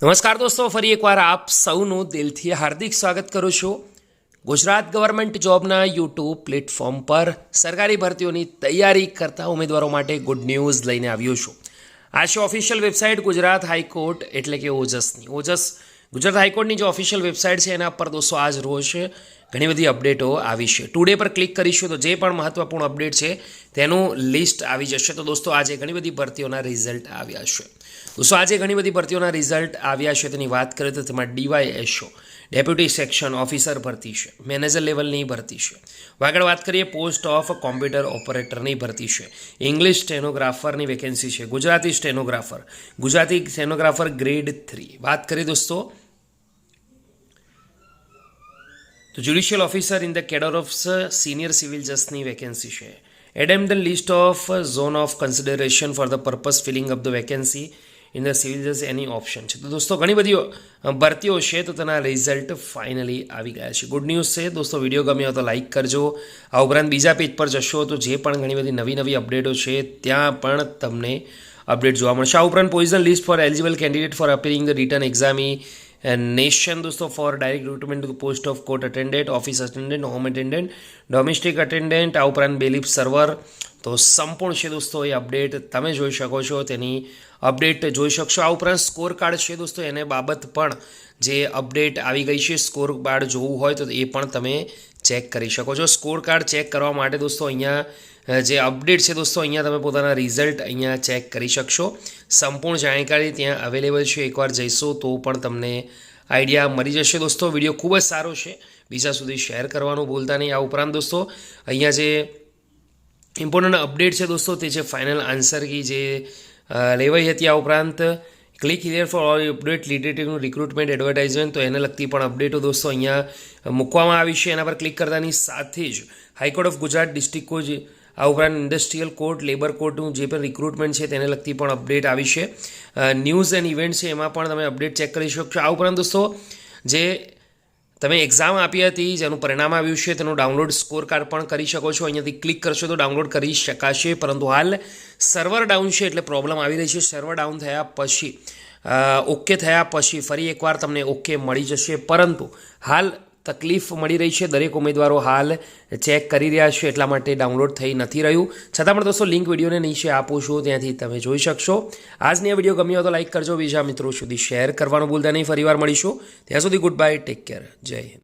નમસ્કાર દોસ્તો, ફરી એકવાર આપ સૌનું દિલથી હાર્દિક સ્વાગત કરું છું. ગુજરાત ગવર્મેન્ટ જોબના યુટ્યુબ પ્લેટફોર્મ પર સરકારી ભરતીઓની તૈયારી કરતા ઉમેદવારો માટે ગુડ ન્યૂઝ લઈને આવ્યો છું. આ છે ઓફિશિયલ વેબસાઇટ ગુજરાત હાઈકોર્ટ એટલે કે ઓજસની. ગુજરાત હાઈકોર્ટની જે ઓફિશિયલ વેબસાઇટ છે એના પર દોસ્તો આજ રોજ ઘણી બધી અપડેટો આવી છે. ટુડે પર ક્લિક કરીશું તો જે પણ મહત્વપૂર્ણ અપડેટ છે તેનું લિસ્ટ આવી જશે. તો દોસ્તો આજે ઘણી બધી ભરતીઓના રિઝલ્ટ આવ્યા છે. દોસ્તો આજે ઘણી બધી ભરતીઓના રિઝલ્ટ આવ્યા છે તેની વાત કરીએ તો તેમાં ડીવાયએસઓ ડેપ્યુટી સેક્શન ઓફિસર ભરતી છે, મેનેજર લેવલની ભરતી છે. આગળ વાત કરીએ પોસ્ટ ઓફ કોમ્પ્યુટર ઓપરેટરની ભરતી છે, ઇંગ્લિશ સ્ટેનોગ્રાફરની વેકેન્સી છે, ગુજરાતી સ્ટેનોગ્રાફર ગ્રેડ 3. વાત કરીએ દોસ્તો તો judicial officer in the cadre of senior civil જજની વેકેન્સી છે. એડેમ the list of zone of consideration for the purpose filling up the vacancy in the civil જજ એની ઓપ્શન છે. તો દોસ્તો ઘણી બધી ભરતીઓ છે તો તેના રિઝલ્ટ ફાઇનલી આવી ગયા છે. ગુડ ન્યૂઝ છે દોસ્તો. વિડીયો ગમ્યો તો લાઇક કરજો. આ ઉપરાંત બીજા પેજ પર જશો તો જે પણ ઘણી બધી નવી અપડેટો છે ત્યાં પણ તમને અપડેટ જોવા મળશે. આ ઉપરાંત position list for eligible candidate for appearing the return examination દોસ્તો for direct recruitment to post of court attendant, office attendant, home attendant, domestic attendant, આ ઉપરાંત બેલીફ સર્વર. તો સંપૂર્ણ છે દોસ્તો એ અપડેટ તમે જોઈ શકો છો, તેની અપડેટ જોઈ શકશો. આ ઉપરાંત સ્કોર કાર્ડ છે દોસ્તો એને બાબત પણ જે અપડેટ આવી ગઈ છે. સ્કોર કાર્ડ જોવું હોય તો એ પણ તમે ચેક કરી શકો છો. સ્કોર કાર્ડ ચેક કરવા માટે દોસ્તો અહીંયા જે અપડેટ છે દોસ્તો અહીંયા તમે પોતાના રિઝલ્ટ અહીંયા ચેક કરી શકશો. સંપૂર્ણ જાણકારી ત્યાં અવેલેબલ છે. એકવાર જઈશો તો પણ તમને આઈડિયા મળી જશે દોસ્તો. વિડીયો ખૂબ જ સારો છે, બીજા સુધી શેર કરવાનું ભૂલતા નહીં. આ ઉપરાંત દોસ્તો અહીંયા જે ઇમ્પોર્ટન્ટ અપડેટ છે દોસ્તો તે છે ફાઇનલ આન્સર કી જે લેવાઈ હતી. આ ઉપરાંત click here for all update related recruitment advertisement, તો એને લગતી પણ અપડેટો દોસ્તો અહીંયા મૂકવામાં આવી છે. એના પર ક્લિક કરતાની સાથે જ high court of Gujarat district court, આ ઉપરાંત ઇન્ડસ્ટ્રીયલ કોર્ટ, લેબર કોર્ટનું જે પણ રિક્રુટમેન્ટ છે તેને લગતી પણ અપડેટ આવી છે. ન્યૂઝ એન્ડ ઇવેન્ટ છે એમાં પણ તમે અપડેટ ચેક કરી શકશો. આ ઉપરાંત દોસ્તો જે તમે એક્ઝામ આપી હતી જેનું પરિણામ આવ્યું છે તેનું ડાઉનલોડ સ્કોર કાર્ડ પણ કરી શકો છો. અહીંયાથી ક્લિક કરશો તો ડાઉનલોડ કરી શકાશે, પરંતુ હાલ સર્વર ડાઉન છે એટલે પ્રોબ્લેમ આવી રહી છે. સર્વર ડાઉન થયા પછી ઓકે થયા પછી ફરી એકવાર તમને ઓકે મળી જશે, પરંતુ હાલ તકલીફ મળી રહી છે. દરેક ઉમેદવારો હાલ ચેક કરી રહ્યા છે એટલા માટે ડાઉનલોડ થઈ નથી રહ્યું. છતાં પણ દોસ્તો લિંક વિડીયોને નીચે આપું છું, ત્યાંથી તમે જોઈ શકશો. આજની આ વિડીયો ગમ્યો તો લાઇક કરજો, બીજા મિત્રો સુધી શેર કરવાનું ભૂલતા નહીં. ફરીવાર મળીશું, ત્યાં સુધી ગુડ બાય, ટેક કેર, જય હિન્દ.